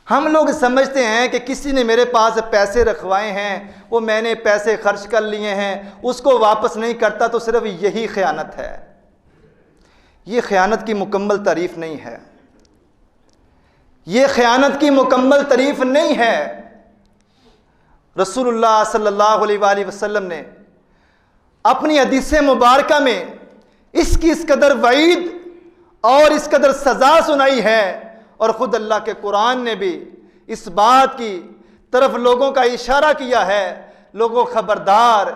ہم لوگ سمجھتے ہیں کہ کسی نے میرے پاس پیسے رکھوائے ہیں، وہ میں نے پیسے خرچ کر لیے ہیں، اس کو واپس نہیں کرتا تو صرف یہی خیانت ہے۔ یہ خیانت کی مکمل تعریف نہیں ہے، یہ خیانت کی مکمل تعریف نہیں ہے۔ رسول اللہ صلی اللہ علیہ وآلہ وسلم نے اپنی حدیث مبارکہ میں اس کی اس قدر وعید اور اس قدر سزا سنائی ہے، اور خود اللہ کے قرآن نے بھی اس بات کی طرف لوگوں کا اشارہ کیا ہے، لوگوں خبردار،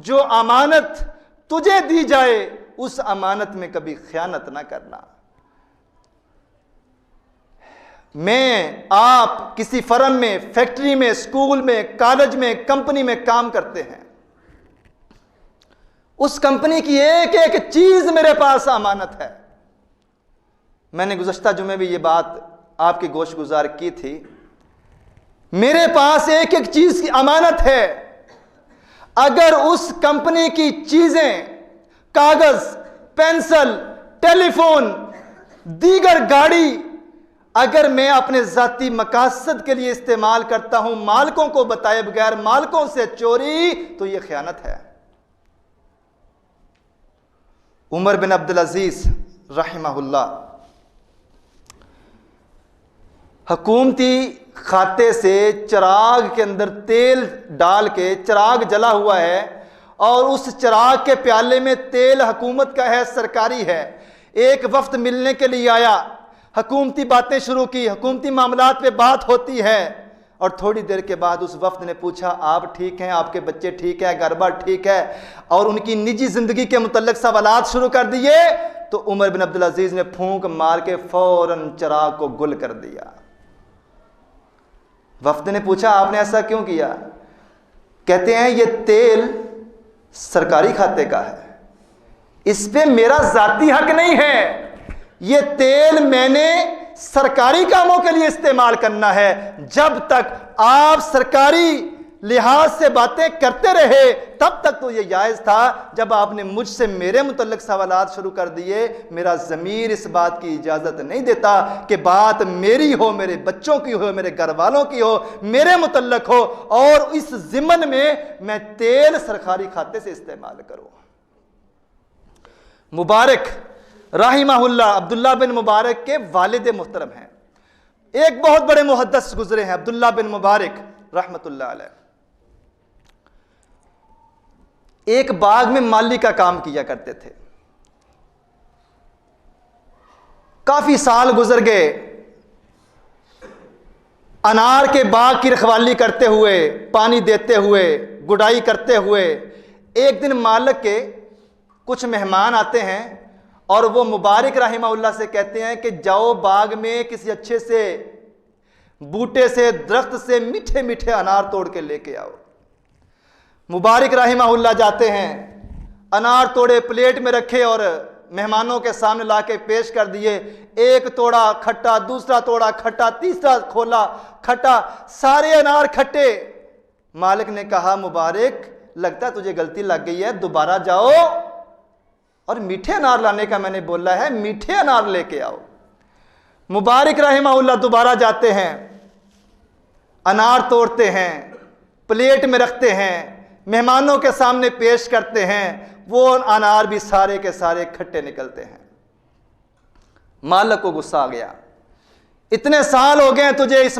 جو امانت تجھے دی جائے اس امانت میں کبھی خیانت نہ کرنا۔ میں آپ کسی فرم میں، فیکٹری میں، اسکول میں، کالج میں، کمپنی میں کام کرتے ہیں، اس کمپنی کی ایک ایک چیز میرے پاس امانت ہے۔ میں نے گزشتہ جمعے بھی یہ بات آپ کی گوش گزار کی تھی، میرے پاس ایک ایک چیز کی امانت ہے۔ اگر اس کمپنی کی چیزیں، کاغذ، پینسل، ٹیلی فون، دیگر گاڑی اگر میں اپنے ذاتی مقاصد کے لیے استعمال کرتا ہوں، مالکوں کو بتائے بغیر، مالکوں سے چوری، تو یہ خیانت ہے۔ عمر بن عبدالعزیز رحمہ اللہ حکومتی کھاتے سے چراغ کے اندر تیل ڈال کے، چراغ جلا ہوا ہے اور اس چراغ کے پیالے میں تیل حکومت کا ہے، سرکاری ہے، ایک وفد ملنے کے لیے آیا، حکومتی باتیں شروع کی، حکومتی معاملات پہ بات ہوتی ہے، اور تھوڑی دیر کے بعد اس وفد نے پوچھا آپ ٹھیک ہیں، آپ کے بچے ٹھیک ہیں، گھر بار ٹھیک ہے، اور ان کی نجی زندگی کے متعلق سوالات شروع کر دیے، تو عمر بن عبدالعزیز نے پھونک مار کے فوراً چراغ کو گل کر دیا۔ وفد نے پوچھا آپ نے ایسا کیوں کیا؟ کہتے ہیں یہ تیل سرکاری کھاتے کا ہے، اس پہ میرا ذاتی حق نہیں ہے، یہ تیل میں نے سرکاری کاموں کے لیے استعمال کرنا ہے۔ جب تک آپ سرکاری لحاظ سے باتیں کرتے رہے تب تک تو یہ جائز تھا، جب آپ نے مجھ سے میرے متعلق سوالات شروع کر دیے، میرا ضمیر اس بات کی اجازت نہیں دیتا کہ بات میری ہو، میرے بچوں کی ہو، میرے گھر والوں کی ہو، میرے متعلق ہو، اور اس ضمن میں تیل سرکاری کھاتے سے استعمال کروں۔ مبارک رحمہ اللہ عبداللہ بن مبارک کے والد محترم ہیں، ایک بہت بڑے محدث گزرے ہیں عبداللہ بن مبارک رحمۃ اللہ علیہ، ایک باغ میں مالی کا کام کیا کرتے تھے۔ کافی سال گزر گئے، انار کے باغ کی رکھوالی کرتے ہوئے، پانی دیتے ہوئے، گڈائی کرتے ہوئے، ایک دن مالک کے کچھ مہمان آتے ہیں اور وہ مبارک رحمہ اللہ سے کہتے ہیں کہ جاؤ باغ میں کسی اچھے سے بوٹے سے، درخت سے میٹھے میٹھے انار توڑ کے لے کے آؤ۔ مبارک رحمہ اللہ جاتے ہیں، انار توڑے پلیٹ میں رکھے اور مہمانوں کے سامنے لا کے پیش کر دیے، ایک توڑا کھٹا، دوسرا توڑا کھٹا، تیسرا کھولا کھٹا، سارے انار کھٹے۔ مالک نے کہا مبارک لگتا ہے تجھے غلطی لگ گئی ہے، دوبارہ جاؤ اور میٹھے انار لانے کا میں نے بولا ہے، میٹھے انار لے کے آؤ۔ مبارک رحمہ اللہ دوبارہ جاتے ہیں، انار توڑتے ہیں، پلیٹ میں رکھتے ہیں، مہمانوں کے سامنے پیش کرتے ہیں، وہ انار بھی سارے کے سارے کھٹے نکلتے ہیں۔ مالک کو غصہ آ گیا، اتنے سال ہو گئے تجھے اس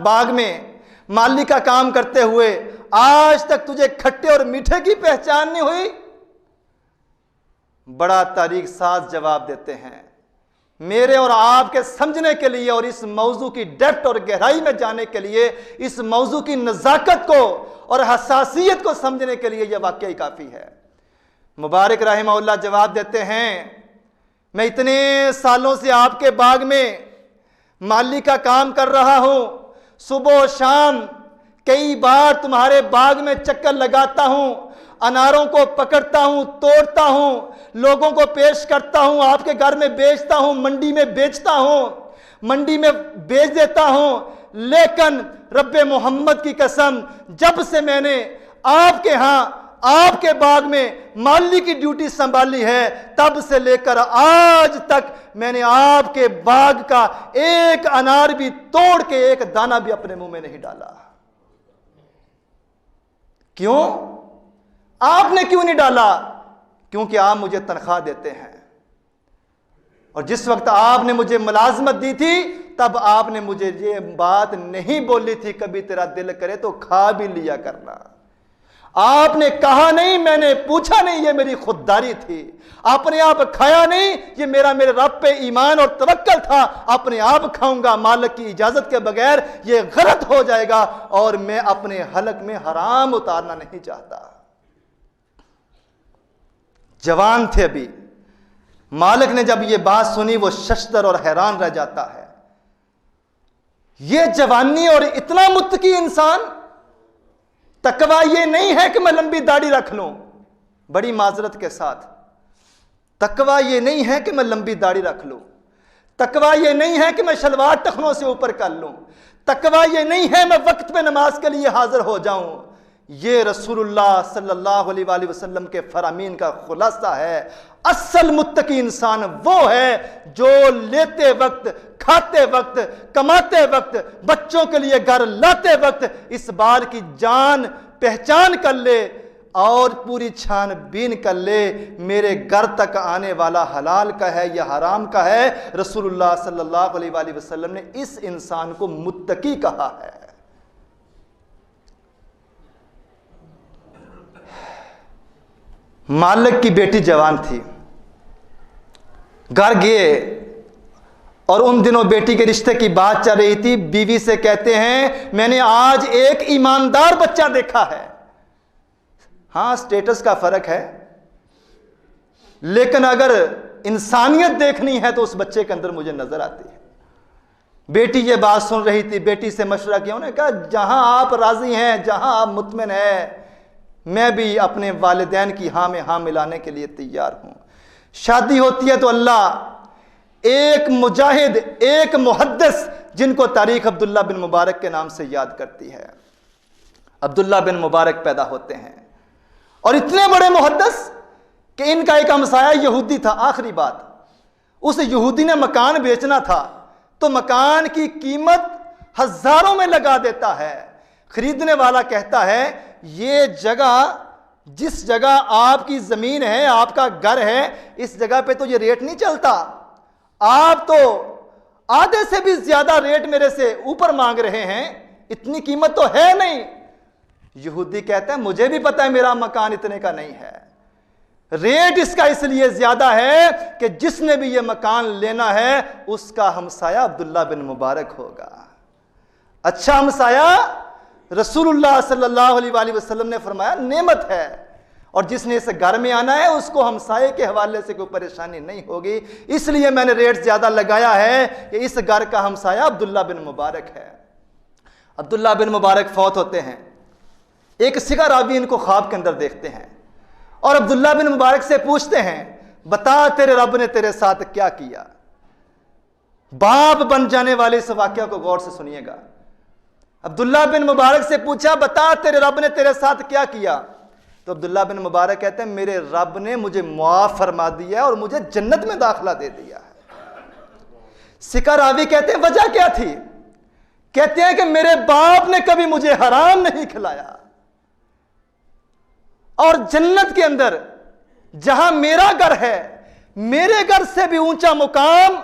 باغ میں مالی کا کام کرتے ہوئے، آج تک تجھے کھٹے اور میٹھے کی پہچان نہیں ہوئی؟ بڑا تاریخ ساز جواب دیتے ہیں، میرے اور آپ کے سمجھنے کے لیے اور اس موضوع کی ڈیپتھ اور گہرائی میں جانے کے لیے، اس موضوع کی نزاکت کو اور حساسیت کو سمجھنے کے لیے یہ واقعہ کافی ہے۔ مبارک رحمہ اللہ جواب دیتے ہیں، میں اتنے سالوں سے آپ کے باغ میں مالی کا کام کر رہا ہوں، صبح و شام کئی بار تمہارے باغ میں چکر لگاتا ہوں، اناروں کو پکڑتا ہوں، توڑتا ہوں، لوگوں کو پیش کرتا ہوں، آپ کے گھر میں بیچتا ہوں، منڈی میں بیچتا ہوں، منڈی میں بیچ دیتا ہوں، لیکن رب محمد کی قسم، جب سے میں نے آپ کے ہاں آپ کے باغ میں مالی کی ڈیوٹی سنبھالی ہے، تب سے لے کر آج تک میں نے آپ کے باغ کا ایک انار بھی توڑ کے ایک دانہ بھی اپنے منہ میں نہیں ڈالا۔ کیوں؟ آپ نے کیوں نہیں ڈالا؟ کیونکہ آپ مجھے تنخواہ دیتے ہیں، اور جس وقت آپ نے مجھے ملازمت دی تھی تب آپ نے مجھے یہ بات نہیں بولی تھی کبھی تیرا دل کرے تو کھا بھی لیا کرنا۔ آپ نے کہا نہیں، میں نے پوچھا نہیں، یہ میری خودداری تھی۔ اپنے آپ کھایا نہیں، یہ میرے رب پہ ایمان اور توکل تھا۔ اپنے آپ کھاؤں گا مالک کی اجازت کے بغیر، یہ غلط ہو جائے گا، اور میں اپنے حلق میں حرام اتارنا نہیں چاہتا۔ جوان تھے ابھی، مالک نے جب یہ بات سنی وہ ششدر اور حیران رہ جاتا ہے، یہ جوانی اور اتنا متقی انسان، تقویٰ یہ نہیں ہے کہ میں لمبی داڑھی رکھ لوں، بڑی معذرت کے ساتھ، تقویٰ یہ نہیں ہے کہ میں لمبی داڑھی رکھ لوں، تقویٰ یہ نہیں ہے کہ میں شلوار ٹخنوں سے اوپر کر لوں، تقویٰ یہ نہیں ہے میں وقت پہ نماز کے لیے حاضر ہو جاؤں۔ یہ رسول اللہ صلی اللہ علیہ وآلہ وسلم کے فرامین کا خلاصہ ہے۔ اصل متقی انسان وہ ہے جو لیتے وقت، کھاتے وقت، کماتے وقت، بچوں کے لیے گھر لاتے وقت اس بات کی جان پہچان کر لے اور پوری چھان بین کر لے، میرے گھر تک آنے والا حلال کا ہے یا حرام کا ہے۔ رسول اللہ صلی اللہ علیہ وآلہ وسلم نے اس انسان کو متقی کہا ہے۔ مالک کی بیٹی جوان تھی، گھر گئے اور ان دنوں بیٹی کے رشتے کی بات چل رہی تھی، بیوی سے کہتے ہیں میں نے آج ایک ایماندار بچہ دیکھا ہے۔ ہاں سٹیٹس کا فرق ہے، لیکن اگر انسانیت دیکھنی ہے تو اس بچے کے اندر مجھے نظر آتی ہے۔ بیٹی یہ بات سن رہی تھی، بیٹی سے مشورہ کیا، انہوں نے کہا جہاں آپ راضی ہیں، جہاں آپ مطمئن ہیں، میں بھی اپنے والدین کی ہاں میں ہاں ملانے کے لیے تیار ہوں۔ شادی ہوتی ہے تو اللہ ایک مجاہد، ایک محدث جن کو تاریخ عبداللہ بن مبارک کے نام سے یاد کرتی ہے، عبداللہ بن مبارک پیدا ہوتے ہیں، اور اتنے بڑے محدث کہ ان کا ایک ہمسایہ یہودی تھا۔ آخری بات، اس یہودی نے مکان بیچنا تھا تو مکان کی قیمت ہزاروں میں لگا دیتا ہے۔ خریدنے والا کہتا ہے یہ جگہ، جس جگہ آپ کی زمین ہے، آپ کا گھر ہے، اس جگہ پہ تو یہ ریٹ نہیں چلتا، آپ تو آدھے سے بھی زیادہ ریٹ میرے سے اوپر مانگ رہے ہیں، اتنی قیمت تو ہے نہیں۔ یہودی کہتا ہے مجھے بھی پتا ہے میرا مکان اتنے کا نہیں ہے، ریٹ اس کا اس لیے زیادہ ہے کہ جس نے بھی یہ مکان لینا ہے اس کا ہمسایہ عبداللہ بن مبارک ہوگا۔ اچھا ہمسایہ رسول اللہ صلی اللہ علیہ وآلہ وسلم نے فرمایا نعمت ہے، اور جس نے اس گھر میں آنا ہے اس کو ہمسائے کے حوالے سے کوئی پریشانی نہیں ہوگی، اس لیے میں نے ریٹ زیادہ لگایا ہے کہ اس گھر کا ہمسایہ عبداللہ بن مبارک ہے۔ عبداللہ بن مبارک فوت ہوتے ہیں، ایک سگا راوی ان کو خواب کے اندر دیکھتے ہیں اور عبداللہ بن مبارک سے پوچھتے ہیں بتا تیرے رب نے تیرے ساتھ کیا کیا۔ باپ بن جانے والے اس واقعہ کو غور سے سنیے گا۔ عبداللہ بن مبارک سے پوچھا بتا تیرے رب نے تیرے ساتھ کیا کیا، تو عبداللہ بن مبارک کہتے ہیں میرے رب نے مجھے معاف فرما دیا ہے اور مجھے جنت میں داخلہ دے دیا ہے۔ سکا راوی کہتے ہیں وجہ کیا تھی؟ کہتے ہیں کہ میرے باپ نے کبھی مجھے حرام نہیں کھلایا، اور جنت کے اندر جہاں میرا گھر ہے، میرے گھر سے بھی اونچا مقام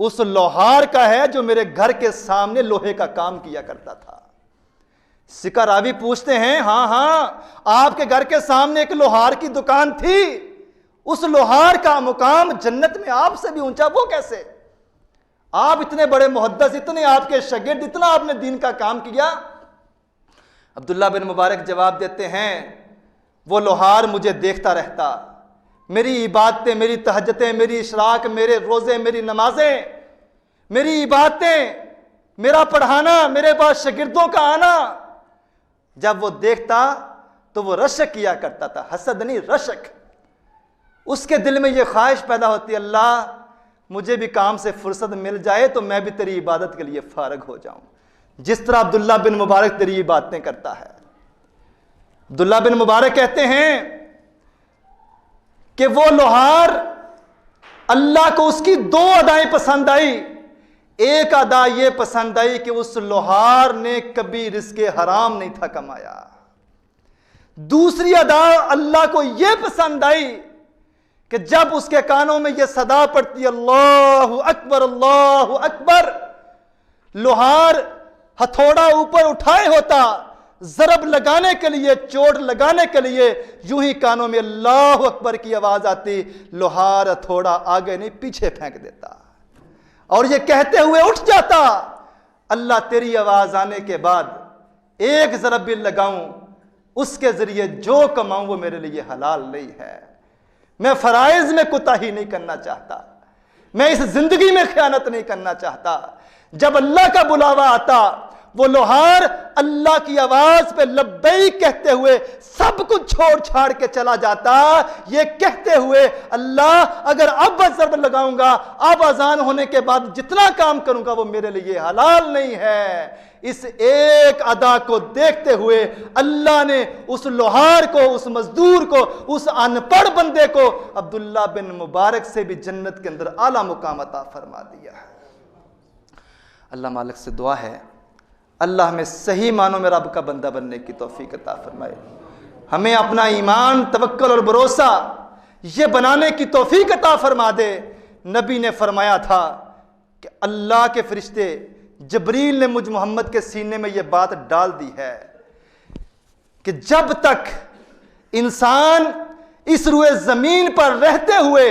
اس لوہار کا ہے جو میرے گھر کے سامنے لوہے کا کام کیا کرتا تھا۔ سکہ راوی پوچھتے ہیں ہاں آپ کے گھر کے سامنے ایک لوہار کی دکان تھی، اس لوہار کا مقام جنت میں آپ سے بھی اونچا، وہ کیسے؟ آپ اتنے بڑے محدث، اتنے آپ کے شاگرد، اتنا آپ نے دین کا کام کیا۔ عبداللہ بن مبارک جواب دیتے ہیں وہ لوہار مجھے دیکھتا رہتا، میری عبادتیں، میری تہجدیں، میری اشراق، میرے روزے، میری نمازیں، میری عبادتیں، میرا پڑھانا، میرے پاس شاگردوں کا آنا، جب وہ دیکھتا تو وہ رشک کیا کرتا تھا، حسد نہیں، رشک۔ اس کے دل میں یہ خواہش پیدا ہوتی، اللہ مجھے بھی کام سے فرصت مل جائے تو میں بھی تیری عبادت کے لیے فارغ ہو جاؤں، جس طرح عبداللہ بن مبارک تیری عبادتیں کرتا ہے۔ عبداللہ بن مبارک کہتے ہیں کہ وہ لوہار اللہ کو اس کی 2 ادائیں پسند آئی۔ ایک ادا یہ پسند آئی کہ اس لوہار نے کبھی رزق حرام نہیں تھا کمایا۔ دوسری ادا اللہ کو یہ پسند آئی کہ جب اس کے کانوں میں یہ صدا پڑتی اللہ اکبر اللہ اکبر، لوہار ہتھوڑا اوپر اٹھائے ہوتا ضرب لگانے کے لیے، چوٹ لگانے کے لیے، یوں ہی کانوں میں اللہ اکبر کی آواز آتی، لوہار ہتھوڑا آگے نہیں پیچھے پھینک دیتا اور یہ کہتے ہوئے اٹھ جاتا، اللہ تیری آواز آنے کے بعد ایک ضرب بھی لگاؤں، اس کے ذریعے جو کماؤں وہ میرے لیے حلال نہیں ہے، میں فرائض میں کوتاہی نہیں کرنا چاہتا، میں اس زندگی میں خیانت نہیں کرنا چاہتا۔ جب اللہ کا بلاوا آتا وہ لوہار اللہ کی آواز پہ لبیک کہتے ہوئے سب کچھ چھوڑ چھاڑ کے چلا جاتا، یہ کہتے ہوئے اللہ اگر اب ضرب لگاؤں گا، اب اذان ہونے کے بعد جتنا کام کروں گا وہ میرے لیے حلال نہیں ہے۔ اس ایک ادا کو دیکھتے ہوئے اللہ نے اس لوہار کو، اس مزدور کو، اس ان پڑھ بندے کو عبداللہ بن مبارک سے بھی جنت کے اندر اعلیٰ مقام عطا فرما دیا ہے۔ اللہ مالک سے دعا ہے اللہ ہمیں صحیح معنوں میں رب کا بندہ بننے کی توفیق عطا فرمائے، ہمیں اپنا ایمان، توکل اور بھروسہ یہ بنانے کی توفیق عطا فرما دے۔ نبی نے فرمایا تھا کہ اللہ کے فرشتے جبریل نے مجھ محمد کے سینے میں یہ بات ڈال دی ہے کہ جب تک انسان اس روئے زمین پر رہتے ہوئے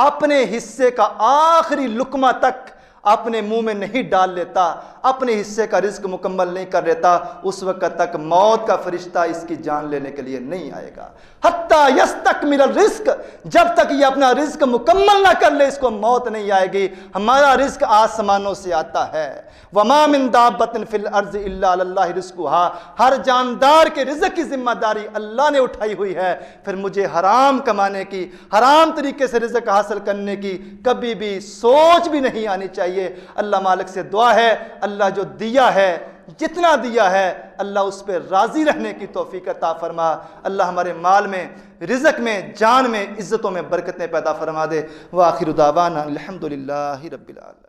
اپنے حصے کا آخری لقمہ تک اپنے منہ میں نہیں ڈال لیتا، اپنے حصے کا رزق مکمل نہیں کر لیتا، اس وقت تک موت کا فرشتہ اس کی جان لینے کے لیے نہیں آئے گا۔ حتیٰ یستکمل الرزق، جب تک یہ اپنا رزق مکمل نہ کر لے اس کو موت نہیں آئے گی۔ ہمارا رزق آسمانوں سے آتا ہے۔ وَمَا مِن دَابَّةٍ فِي الْأَرْضِ إِلَّا عَلَى اللَّهِ رِزْقُهَا، ہر جاندار کے رزق کی ذمہ داری اللہ نے اٹھائی ہوئی ہے۔ پھر مجھے حرام کمانے کی، حرام طریقے سے رزق حاصل کرنے کی کبھی بھی سوچ بھی نہیں آنی چاہیے۔ اللہ مالک سے دعا ہے اللہ جو دیا ہے، جتنا دیا ہے اللہ اس پہ راضی رہنے کی توفیق عطا فرما۔ اللہ ہمارے مال میں، رزق میں، جان میں، عزتوں میں برکتیں پیدا فرما دے۔ وآخر دعوانا الحمدللہ رب العالمین۔